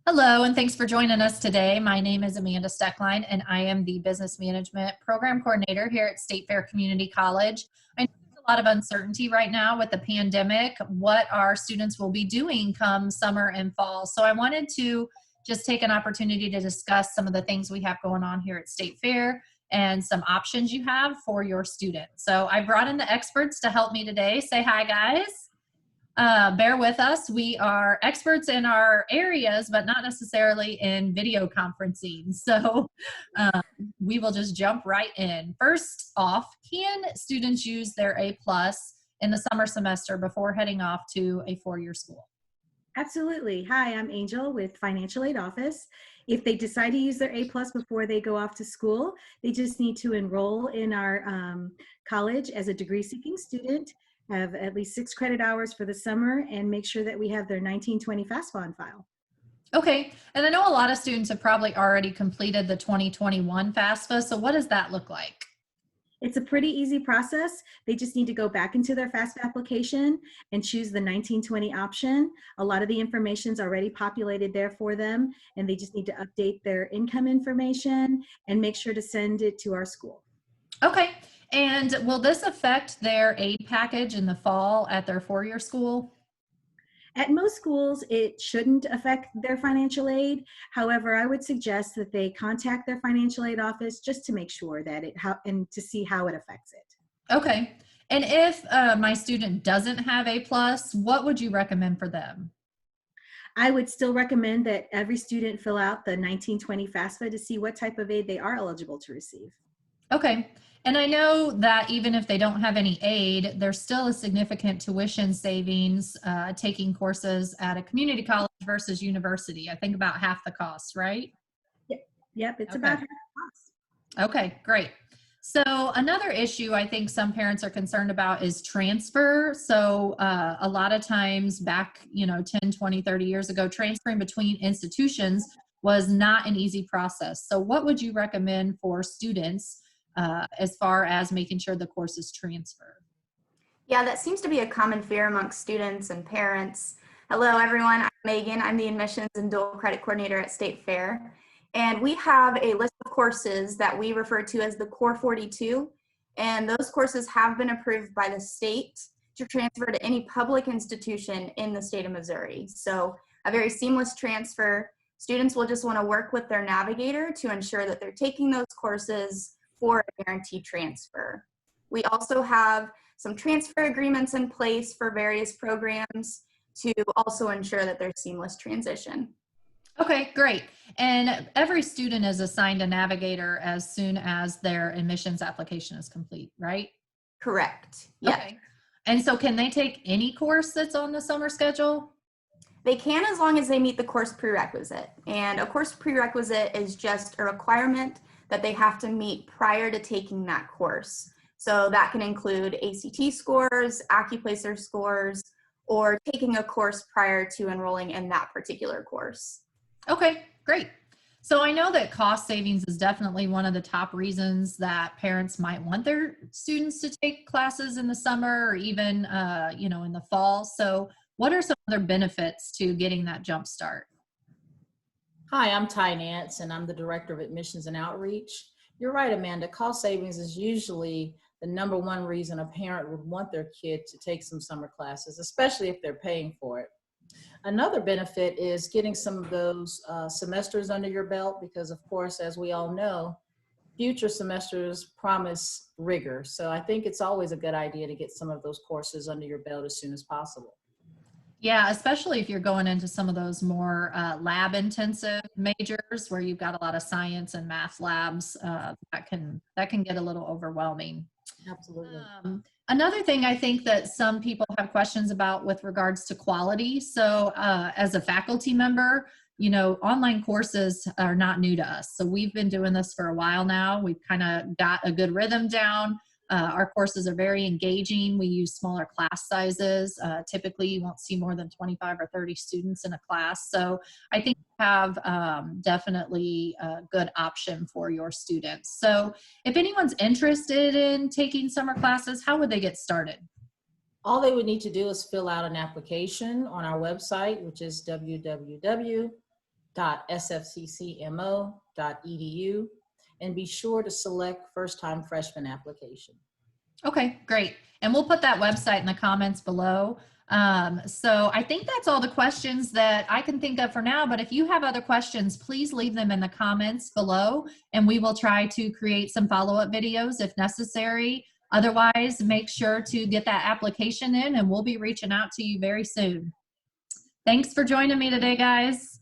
Hello, and thanks for joining us today. My name is Amanda Steckline, and I am the Business Management Program Coordinator here at State Fair Community College. I know there's a lot of uncertainty right now with the pandemic, what our students will be doing come summer and fall. So I wanted to just take an opportunity to discuss some of the things we have going on here at State Fair and some options you have for your students. So I brought in the experts to help me today. Say hi, guys. Bear with us. We are experts in our areas, but not necessarily in video conferencing. So we will just jump right in. First off, can students use their A+ in the summer semester before heading off to a four-year school? Absolutely. Hi, I'm Angel with Financial Aid Office. If they decide to use their A+ before they go off to school, they just need to enroll in our college as a degree-seeking student, have at least 6 credit hours for the summer, and make sure that we have their 1920 FAFSA on file. Okay, and I know a lot of students have probably already completed the 2021 FAFSA, so what does that look like? It's a pretty easy process. They just need to go back into their FAFSA application and choose the 1920 option. A lot of the information is already populated there for them, and they just need to update their income information and make sure to send it to our school. Okay, and will this affect their aid package in the fall at their four-year school? At most schools, it shouldn't affect their financial aid. However, I would suggest that they contact their financial aid office just to make sure that and to see how it affects it. Okay. And if my student doesn't have A+, what would you recommend for them? I would still recommend that every student fill out the 1920 FAFSA to see what type of aid they are eligible to receive. Okay. And I know that even if they don't have any aid, there's still a significant tuition savings taking courses at a community college versus university. I think about half the cost, right? Yep, it's Okay. about half the cost. Okay, great. So another issue I think some parents are concerned about is transfer. So a lot of times back, 10, 20, 30 years ago, transferring between institutions was not an easy process. So what would you recommend for students as far as making sure the courses transfer? Yeah, that seems to be a common fear amongst students and parents. Hello, everyone. I'm Megan. I'm the Admissions and Dual Credit Coordinator at State Fair. And we have a list of courses that we refer to as the Core 42. And those courses have been approved by the state to transfer to any public institution in the state of Missouri. So a very seamless transfer. Students will just want to work with their navigator to ensure that they're taking those courses for a guaranteed transfer. We also have some transfer agreements in place for various programs to also ensure that there's seamless transition. Okay, great. And every student is assigned a navigator as soon as their admissions application is complete, right? Correct. Yeah. Okay. And so can they take any course that's on the summer schedule? They can, as long as they meet the course prerequisite. And a course prerequisite is just a requirement that they have to meet prior to taking that course. So that can include ACT scores, Accuplacer scores, or taking a course prior to enrolling in that particular course. Okay, great. So I know that cost savings is definitely one of the top reasons that parents might want their students to take classes in the summer or even, in the fall. So what are some other benefits to getting that jump start? Hi, I'm Ty Nance, and I'm the Director of Admissions and Outreach. You're right, Amanda. Cost savings is usually the #1 reason a parent would want their kid to take some summer classes, especially if they're paying for it. Another benefit is getting some of those semesters under your belt because, of course, as we all know, future semesters promise rigor. So I think it's always a good idea to get some of those courses under your belt as soon as possible. Yeah, especially if you're going into some of those more lab intensive majors where you've got a lot of science and math labs, that can get a little overwhelming. Absolutely. Another thing I think that some people have questions about with regards to quality. So as a faculty member, online courses are not new to us. So we've been doing this for a while now. We've kind of got a good rhythm down. Our courses are very engaging. We use smaller class sizes. Typically, you won't see more than 25 or 30 students in a class. So I think we have definitely a good option for your students. So if anyone's interested in taking summer classes, how would they get started? All they would need to do is fill out an application on our website, which is www www.sfccmo.edu, and be sure to select first-time freshman application. Okay, great. And we'll put that website in the comments below. So I think that's all the questions that I can think of for now, but if you have other questions, please leave them in the comments below, and we will try to create some follow-up videos if necessary. Otherwise, make sure to get that application in, and we'll be reaching out to you very soon. Thanks for joining me today, guys.